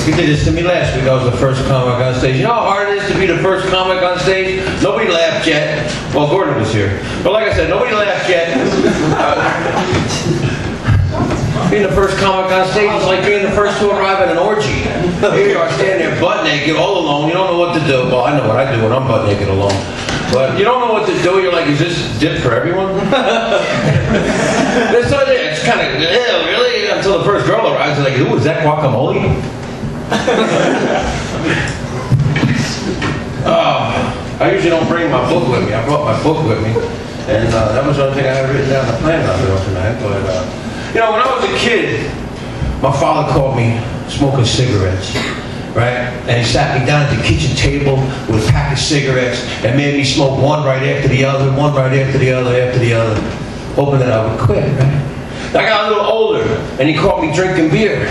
You did this to me last week. I was the first comic on stage. You know how hard it is to be the first comic on stage? Nobody laughed yet. Well, Gordon was here. But like I said, nobody laughed yet. Being the first comic on stage is like being the first to arrive at an orgy. Here you are standing there butt naked all alone. You don't know what to do. Well, I know what I do when I'm butt naked alone. But you don't know what to do. You're like, is this dip for everyone? It's kind of, really? Until the first girl arrives, like, ooh, is that guacamole? I usually don't bring my book with me. I brought my book with me. And that was the only thing I had written down the plan about doing tonight. But, you know, when I was a kid, my father caught me smoking cigarettes. Right? And he sat me down at the kitchen table with a pack of cigarettes and made me smoke one right after the other, one right after the other, hoping that I would quit, right? I got a little older and he caught me drinking beer.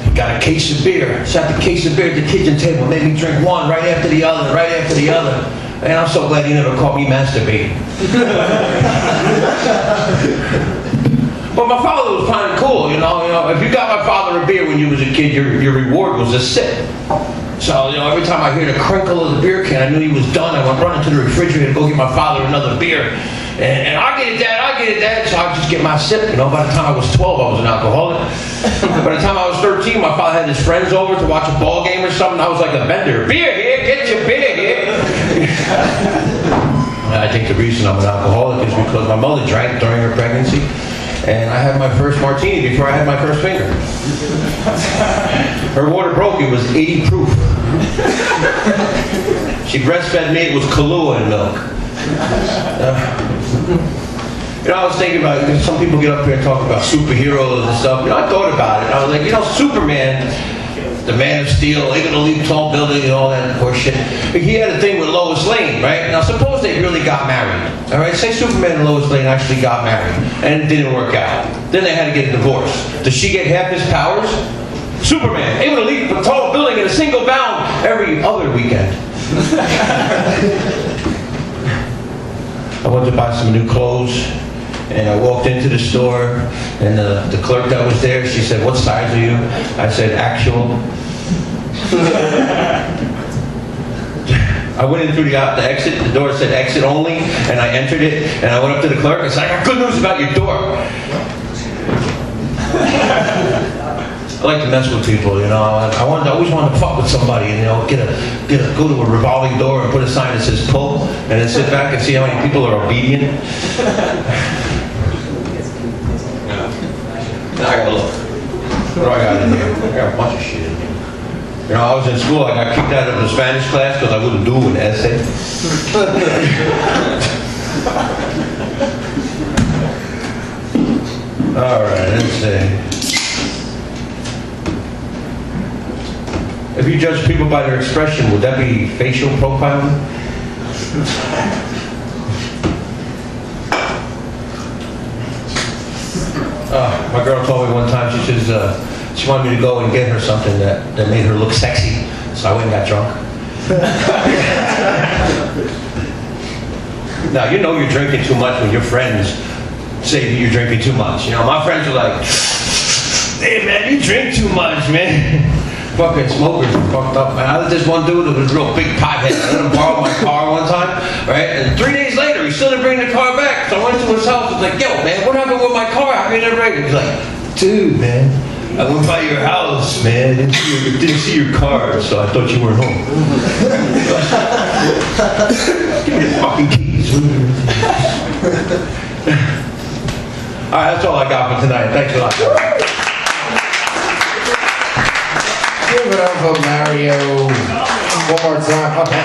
He got a case of beer, sat the case of beer at the kitchen table, made me drink one right after the other, And I'm so glad he never caught me masturbating. But my father was kind of cool, you know. If you got my father a beer when you was a kid, your reward was a sip. So, every time I hear the crinkle of the beer can, I knew he was done. I went running to the refrigerator to go get my father another beer. And I get it, Dad. So I'd just get my sip, By the time I was 12, I was an alcoholic. By the time I was 13, my father had his friends over to watch a ball game or something. I was like a vendor. Beer here, get your beer here. I think the reason I'm an alcoholic is because my mother drank during her pregnancy. And I had my first martini before I had my first finger. Her water broke, it was 80 proof. She breastfed me, it was Kahlua and milk. I was thinking about it, because some people get up here and talk about superheroes and stuff. I thought about it. I was like, Superman, the Man of Steel, able to leap tall buildings and all that horse shit. He had a thing with Lois Lane, right? Now, suppose they really got married, all right? Say Superman and Lois Lane actually got married, and it didn't work out. Then they had to get a divorce. Does she get half his powers? Superman, able to leap a tall building in a single bound every other weekend. I went to buy some new clothes. And I walked into the store, and the clerk that was there, she said, "What size are you?" I said, "Actual." I went in through the exit. The door said "exit only," and I entered it. And I went up to the clerk and said, "I got good news about your door." I like to mess with people, I always wanted to fuck with somebody, and go to a revolving door and put a sign that says "pull," and then sit back and see how many people are obedient. Now I gotta look. What do I got in here? I got a bunch of shit in here. I was in school, I got kicked out of the Spanish class because I wouldn't do an essay. All right, let's see. If you judge people by their expression, would that be facial profiling? My girl told me one time, she says, she wanted me to go and get her something that made her look sexy. So I went and got drunk. Now, you're drinking too much when your friends say you're drinking too much. My friends are like, "Hey, man, you drink too much, man." Fucking smokers are fucked up, man. I had this one dude that was a real big pothead. I let him borrow my car one time, right? And 3 days later, he still didn't bring the car back. So I went to his house and was like, "Yo, man, what happened with my car? How come you never bring it?" He's like, "Dude, man, I went by your house, man. Didn't see your car, so I thought you weren't home." Give me the fucking keys. All right, that's all I got for tonight. Thanks a lot. Give it up for Mario one more time. Okay.